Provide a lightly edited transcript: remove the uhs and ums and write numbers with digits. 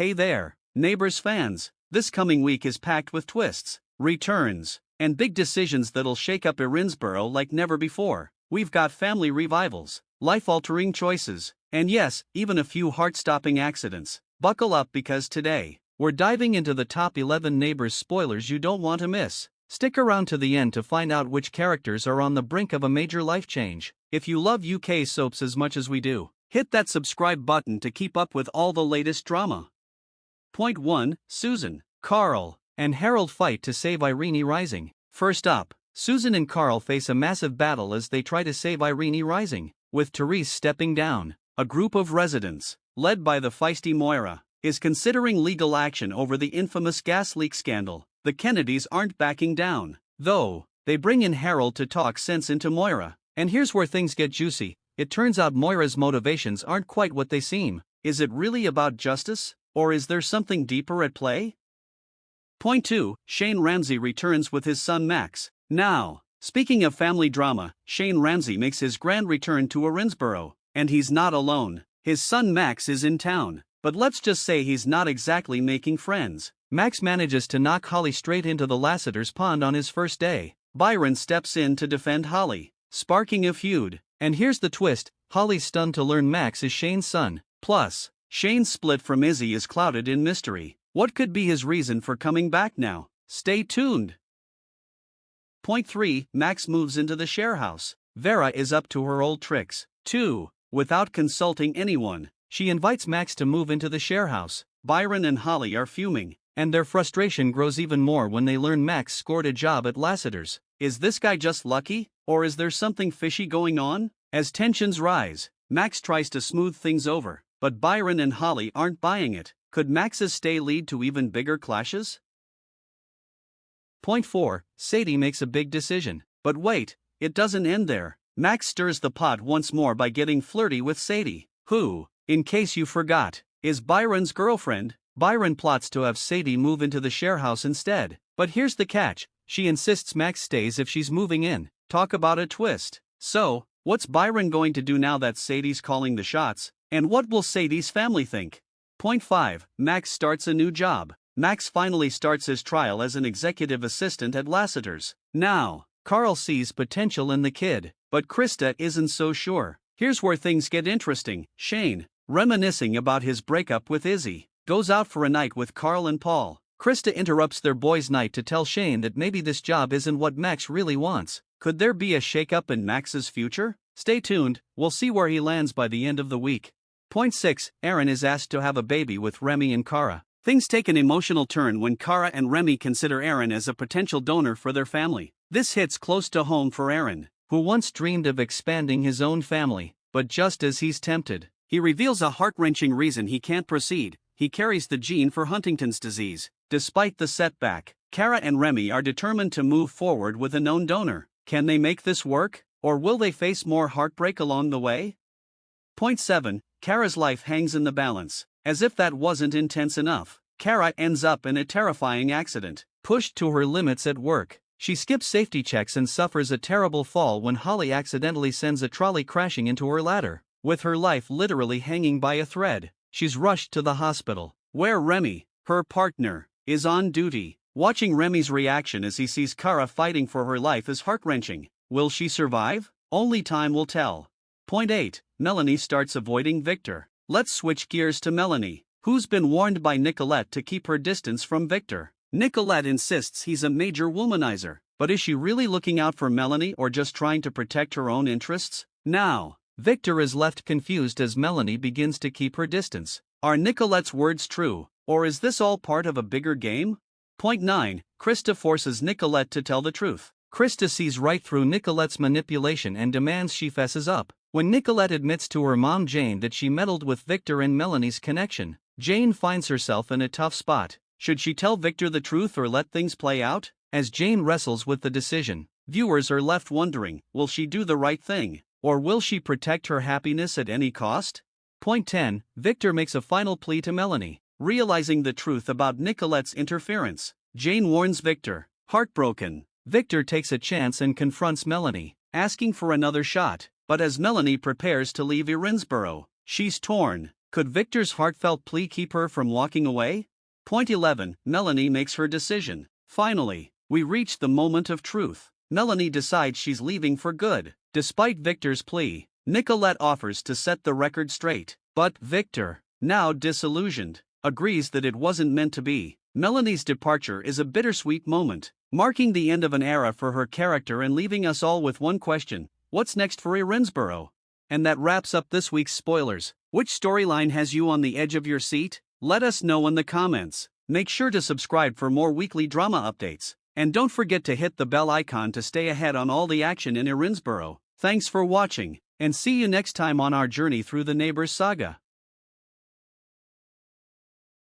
Hey there, Neighbours fans! This coming week is packed with twists, returns, and big decisions that'll shake up Erinsborough like never before. We've got family revivals, life-altering choices, and yes, even a few heart-stopping accidents. Buckle up because today, we're diving into the top 11 Neighbours spoilers you don't want to miss. Stick around to the end to find out which characters are on the brink of a major life change. If you love UK soaps as much as we do, hit that subscribe button to keep up with all the latest drama. Point 1. Susan, Karl, and Harold fight to save Eirini Rising. First up, Susan and Karl face a massive battle as they try to save Eirini Rising, with Therese stepping down. A group of residents, led by the feisty Moira, is considering legal action over the infamous gas leak scandal. The Kennedys aren't backing down, though. They bring in Harold to talk sense into Moira, and here's where things get juicy. It turns out Moira's motivations aren't quite what they seem. Is it really about justice, or is there something deeper at play? Point 2. Shane Ramsay returns with his son Max. Now, speaking of family drama, Shane Ramsay makes his grand return to Erinsborough, and he's not alone. His son Max is in town, but let's just say he's not exactly making friends. Max manages to knock Holly straight into the Lassiter's pond on his first day. Byron steps in to defend Holly, sparking a feud. And here's the twist, Holly's stunned to learn Max is Shane's son. Plus, Shane's split from Izzy is clouded in mystery. What could be his reason for coming back now? Stay tuned. Point 3. Max moves into the share house. Vera is up to her old tricks, too. Without consulting anyone, she invites Max to move into the share house. Byron and Holly are fuming, and their frustration grows even more when they learn Max scored a job at Lassiter's. Is this guy just lucky, or is there something fishy going on? As tensions rise, Max tries to smooth things over, but Byron and Holly aren't buying it. Could Max's stay lead to even bigger clashes? Point 4. Sadie makes a big decision. But wait, it doesn't end there. Max stirs the pot once more by getting flirty with Sadie, who, in case you forgot, is Byron's girlfriend. Byron plots to have Sadie move into the share house instead. But here's the catch, she insists Max stays if she's moving in. Talk about a twist. So, what's Byron going to do now that Sadie's calling the shots? And what will Sadie's family think? Point 5. Max starts a new job. Max finally starts his trial as an executive assistant at Lassiter's. Now, Karl sees potential in the kid, but Krista isn't so sure. Here's where things get interesting. Shane, reminiscing about his breakup with Izzy, goes out for a night with Karl and Paul. Krista interrupts their boys' night to tell Shane that maybe this job isn't what Max really wants. Could there be a shakeup in Max's future? Stay tuned, we'll see where he lands by the end of the week. Point 6. Erin is asked to have a baby with Remi and Cara. Things take an emotional turn when Cara and Remi consider Erin as a potential donor for their family. This hits close to home for Erin, who once dreamed of expanding his own family, but just as he's tempted, he reveals a heart-wrenching reason he can't proceed. He carries the gene for Huntington's disease. Despite the setback, Cara and Remi are determined to move forward with a known donor. Can they make this work, or will they face more heartbreak along the way? Point 7. Cara's life hangs in the balance. As if that wasn't intense enough, Cara ends up in a terrifying accident. Pushed to her limits at work, she skips safety checks and suffers a terrible fall when Holly accidentally sends a trolley crashing into her ladder. With her life literally hanging by a thread, she's rushed to the hospital, where Remi, her partner, is on duty. Watching Remi's reaction as he sees Cara fighting for her life is heart-wrenching. Will she survive? Only time will tell. Point 8. Melanie starts avoiding Victor. Let's switch gears to Melanie, who's been warned by Nicolette to keep her distance from Victor. Nicolette insists he's a major womanizer, but is she really looking out for Melanie or just trying to protect her own interests? Now, Victor is left confused as Melanie begins to keep her distance. Are Nicolette's words true, or is this all part of a bigger game? Point 9. Krista forces Nicolette to tell the truth. Krista sees right through Nicolette's manipulation and demands she fesses up. When Nicolette admits to her mom Jane that she meddled with Victor and Melanie's connection, Jane finds herself in a tough spot. Should she tell Victor the truth or let things play out? As Jane wrestles with the decision, viewers are left wondering, will she do the right thing, or will she protect her happiness at any cost? Point 10. Victor makes a final plea to Melanie. Realizing the truth about Nicolette's interference, Jane warns Victor. Heartbroken, Victor takes a chance and confronts Melanie, asking for another shot. But as Melanie prepares to leave Erinsborough, she's torn. Could Victor's heartfelt plea keep her from walking away? Point 11. Melanie makes her decision. Finally, we reach the moment of truth. Melanie decides she's leaving for good. Despite Victor's plea, Nicolette offers to set the record straight. But Victor, now disillusioned, agrees that it wasn't meant to be. Melanie's departure is a bittersweet moment, marking the end of an era for her character and leaving us all with one question: what's next for Erinsborough? And that wraps up this week's spoilers. Which storyline has you on the edge of your seat? Let us know in the comments. Make sure to subscribe for more weekly drama updates. And don't forget to hit the bell icon to stay ahead on all the action in Erinsborough. Thanks for watching, and see you next time on our journey through the Neighbours saga.